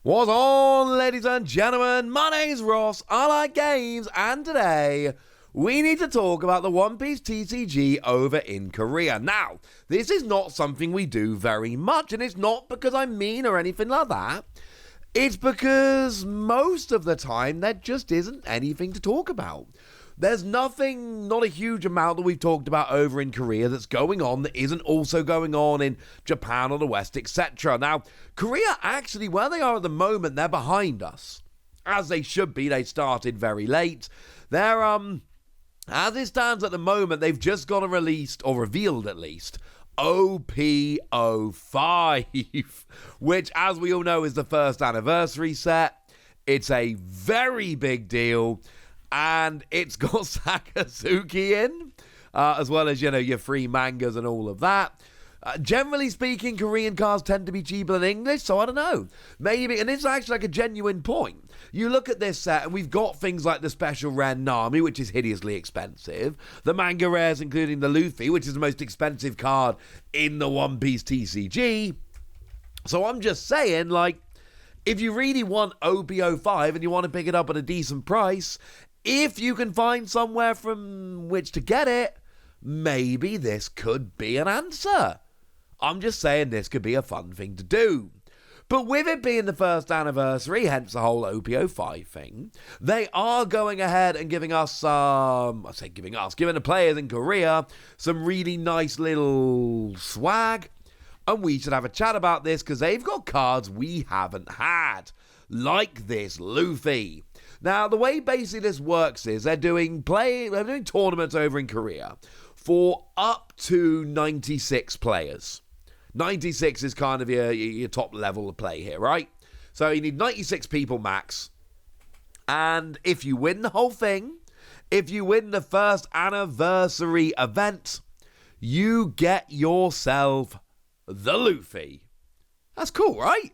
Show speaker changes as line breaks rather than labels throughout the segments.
What's on, ladies and gentlemen? My name's Ross, I like games, and today we need to talk about the One Piece TCG over in Korea. Now, this is not something we do very much, and it's not because I'm mean or anything like that. It's because most of the time there just isn't anything to talk about. There's nothing, not a huge amount that we've talked about over in Korea that's going on that isn't also going on in Japan or the West, etc. Now, Korea actually, where they are at the moment, they're behind us. As they should be. They started very late. They're, as it stands at the moment, they've just got released, or revealed at least, OP05, which, as we all know, is the first anniversary set. It's a very big deal. And it's got Sakazuki in, as well as, your free mangas and all of that. Generally speaking, Korean cards tend to be cheaper than English, so I don't know. Maybe, and it's actually like a genuine point. You look at this set, and we've got things like the special rare Nami, which is hideously expensive. The manga rares, including the Luffy, which is the most expensive card in the One Piece TCG. So I'm just saying, if you really want OP05 and you want to pick it up at a decent price, if you can find somewhere from which to get it, maybe this could be an answer. I'm just saying this could be a fun thing to do. But with it being the first anniversary, hence the whole OP05 thing, they are going ahead and giving us giving the players in Korea some really nice little swag. And we should have a chat about this because they've got cards we haven't had, like this Luffy. Now, the way basically this works is they're doing tournaments over in Korea for up to 96 players. 96 is kind of your top level of play here, right? So you need 96 people max. And if you win the whole thing, if you win the first anniversary event, you get yourself the Luffy. That's cool, right?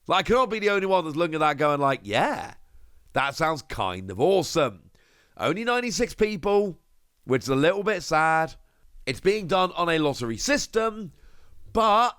I cannot be the only one that's looking at that going yeah. That sounds kind of awesome. Only 96 people, which is a little bit sad. It's being done on a lottery system, but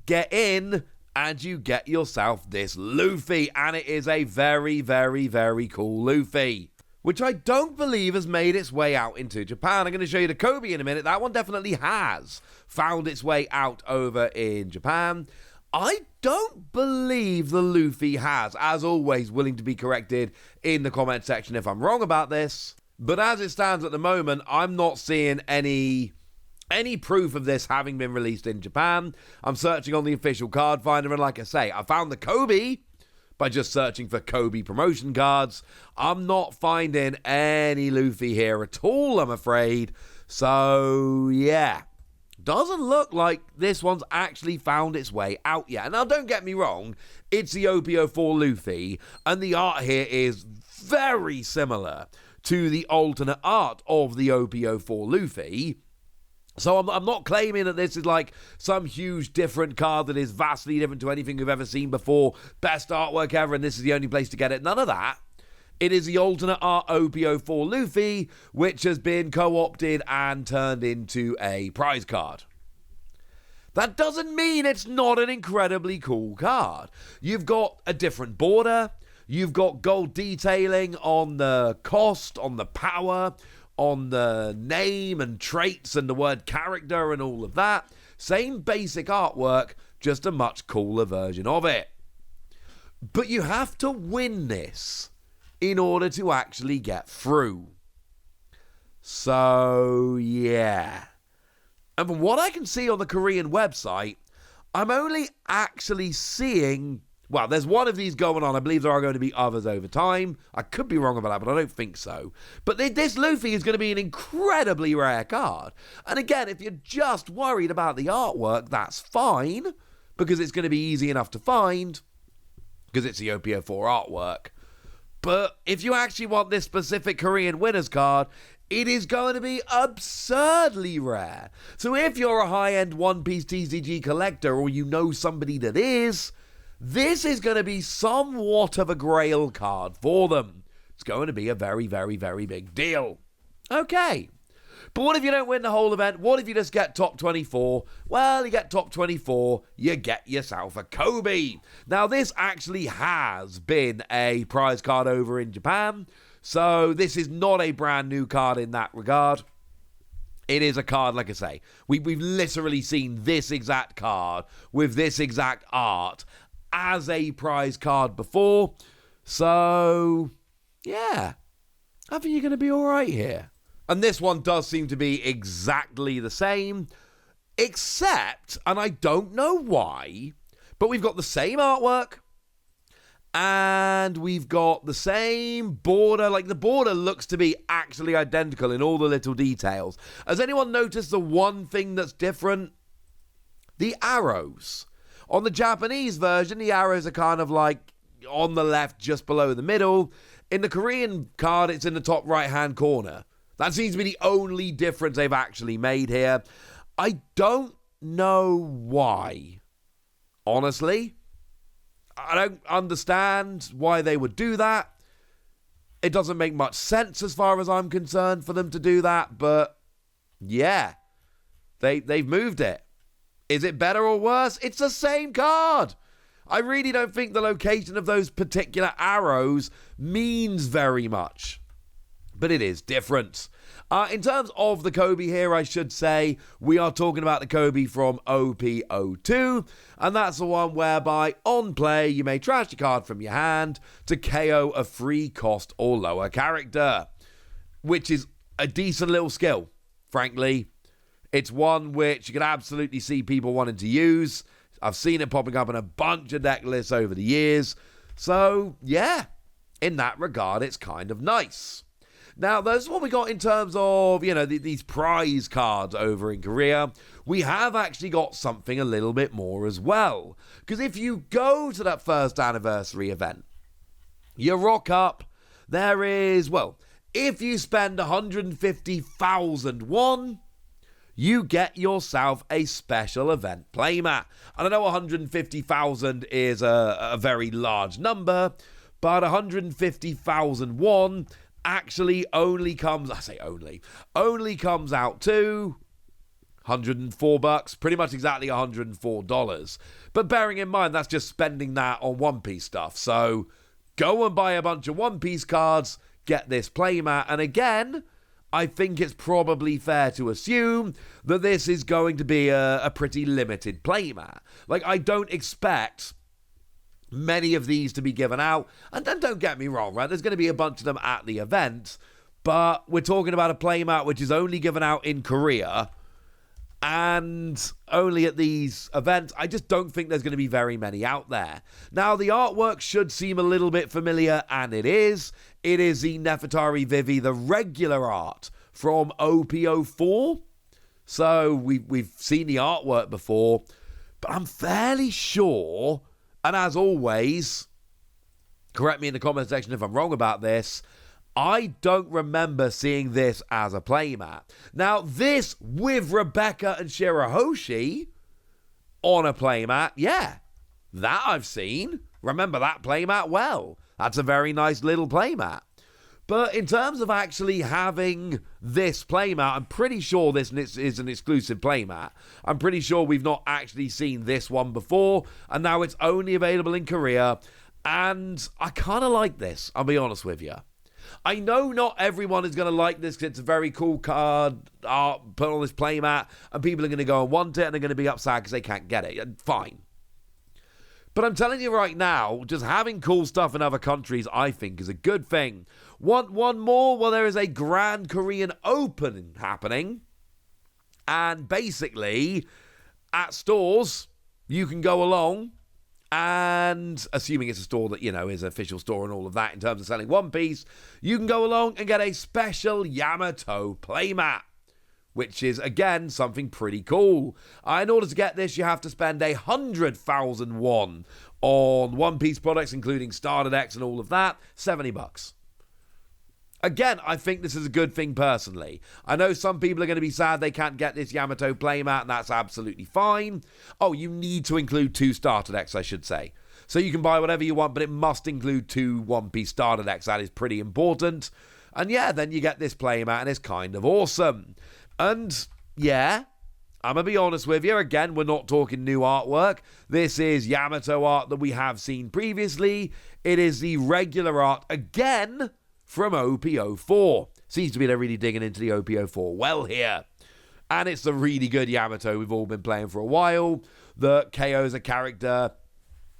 get in and you get yourself this Luffy. And it is a very, very, very cool Luffy, which I don't believe has made its way out into Japan. I'm going to show you the Kobe in a minute. That one definitely has found its way out over in Japan. I don't believe the Luffy has, as always, willing to be corrected in the comment section if I'm wrong about this. But as it stands at the moment, I'm not seeing any proof of this having been released in Japan. I'm searching on the official card finder, and like I say, I found the Kobe by just searching for Kobe promotion cards. I'm not finding any Luffy here at all, I'm afraid. So, yeah. Doesn't look like this one's actually found its way out yet. Now, don't get me wrong, it's the OP04 Luffy, and the art here is very similar to the alternate art of the OP04 Luffy. So I'm not claiming that this is some huge different card that is vastly different to anything we've ever seen before, best artwork ever, and this is the only place to get it. None of that. It is the alternate art OP04 Luffy, which has been co-opted and turned into a prize card. That doesn't mean it's not an incredibly cool card. You've got a different border. You've got gold detailing on the cost, on the power, on the name and traits and the word character and all of that. Same basic artwork, just a much cooler version of it. But you have to win this in order to actually get through. So, yeah. And from what I can see on the Korean website, I'm only actually seeing, well, there's one of these going on. I believe there are going to be others over time. I could be wrong about that, but I don't think so. But this Luffy is going to be an incredibly rare card. And again, if you're just worried about the artwork, that's fine, because it's going to be easy enough to find, because it's the OP04 artwork. But if you actually want this specific Korean winners card, it is going to be absurdly rare. So if you're a high-end One Piece TCG collector, or you know somebody that is, this is going to be somewhat of a grail card for them. It's going to be a very, very, very big deal. Okay. But what if you don't win the whole event? What if you just get top 24? Well, you get top 24, you get yourself a Kobe. Now, this actually has been a prize card over in Japan, so this is not a brand new card in that regard. It is a card, like I say, we've literally seen this exact card with this exact art as a prize card before. So, yeah, I think you're going to be all right here. And this one does seem to be exactly the same, except, and I don't know why, but we've got the same artwork, and we've got the same border. Like, the border looks to be actually identical in all the little details. Has anyone noticed the one thing that's different? The arrows. On the Japanese version, the arrows are kind of like on the left, just below the middle. In the Korean card, it's in the top right-hand corner. That seems to be the only difference they've actually made here. I don't know why. Honestly, I don't understand why they would do that. It doesn't make much sense as far as I'm concerned for them to do that, but yeah, they've moved it. Is it better or worse? It's the same card. I really don't think the location of those particular arrows means very much, but it is different. In terms of the Kobe here, I should say, we are talking about the Kobe from OP02, and that's the one whereby, on play, you may trash your card from your hand to KO a free cost or lower character, which is a decent little skill, frankly. It's one which you can absolutely see people wanting to use. I've seen it popping up in a bunch of deck lists over the years, so yeah, in that regard, it's kind of nice. Now, that's what we got in terms of, these prize cards over in Korea. We have actually got something a little bit more as well. Because if you go to that first anniversary event, you rock up, there is, if you spend 150,000 won, you get yourself a special event playmat. And I know 150,000 is a very large number, but 150,000 won actually only comes out to $104, pretty much exactly $104. But bearing in mind, that's just spending that on One Piece stuff. So go and buy a bunch of One Piece cards, get this playmat, and again, I think it's probably fair to assume that this is going to be a pretty limited playmat. Like, I don't expect many of these to be given out, and then don't get me wrong, right? There's going to be a bunch of them at the event, but we're talking about a playmat which is only given out in Korea and only at these events. I just don't think there's going to be very many out there. Now, the artwork should seem a little bit familiar, and it is. It is the Nefertari Vivi, the regular art from OP04. So we've seen the artwork before, but I'm fairly sure, and as always, correct me in the comment section if I'm wrong about this, I don't remember seeing this as a playmat. Now, this with Rebecca and Shirahoshi on a playmat, yeah, that I've seen. Remember that playmat well. That's a very nice little playmat. But in terms of actually having this playmat, I'm pretty sure this is an exclusive playmat. I'm pretty sure we've not actually seen this one before, and now it's only available in Korea. And I kind of like this, I'll be honest with you. I know not everyone is going to like this because it's a very cool card art put on this playmat, and people are going to go and want it, and they're going to be upset because they can't get it. Fine. But I'm telling you right now, just having cool stuff in other countries, I think, is a good thing. Want one more? Well, there is a Grand Korean Open happening. And basically, at stores, you can go along and, assuming it's a store that, is an official store and all of that in terms of selling One Piece, you can go along and get a special Yamato playmat, which is, again, something pretty cool. In order to get this, you have to spend 100,000 won on One Piece products, including starter decks and all of that, $70. Again, I think this is a good thing personally. I know some people are going to be sad they can't get this Yamato playmat, and that's absolutely fine. Oh, you need to include 2 starter decks, I should say. So you can buy whatever you want, but it must include 2 One Piece starter decks. That is pretty important. And yeah, then you get this playmat, and it's kind of awesome. And yeah, I'm going to be honest with you. Again, we're not talking new artwork. This is Yamato art that we have seen previously. It is the regular art, again, from OP04. Seems to be they're really digging into the OP04 well here. And it's the really good Yamato we've all been playing for a while, that KOs a character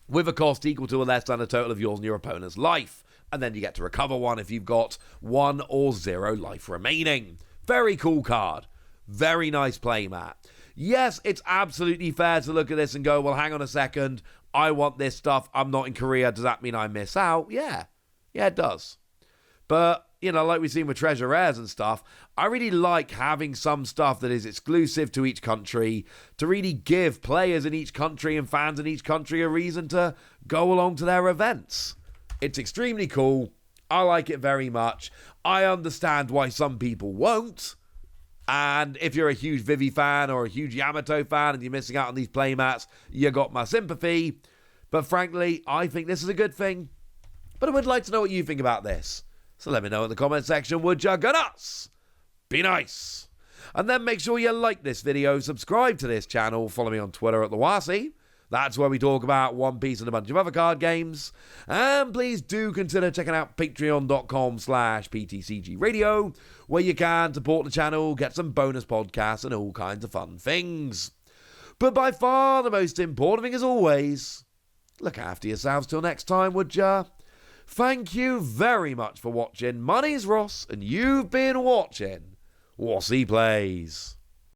with a cost equal to or less than a total of yours and your opponent's life. And then you get to recover one if you've got 1 or 0 life remaining. Very cool card. Very nice playmat. Yes, it's absolutely fair to look at this and go, well, hang on a second. I want this stuff. I'm not in Korea. Does that mean I miss out? Yeah. Yeah, it does. But, you know, like we've seen with Treasure Rares and stuff, I really like having some stuff that is exclusive to each country to really give players in each country and fans in each country a reason to go along to their events. It's extremely cool. I like it very much. I understand why some people won't. And if you're a huge Vivi fan or a huge Yamato fan and you're missing out on these playmats, you got my sympathy. But frankly, I think this is a good thing. But I would like to know what you think about this. So let me know in the comment section, would ya? Go nuts! Be nice! And then make sure you like this video, subscribe to this channel, follow me on Twitter at TheWasi. That's where we talk about One Piece and a bunch of other card games. And please do consider checking out patreon.com/PTCG where you can support the channel, get some bonus podcasts and all kinds of fun things. But by far the most important thing as always, look after yourselves till next time, would ya? Thank you very much for watching. My name's Ross, and you've been watching Wasi Plays.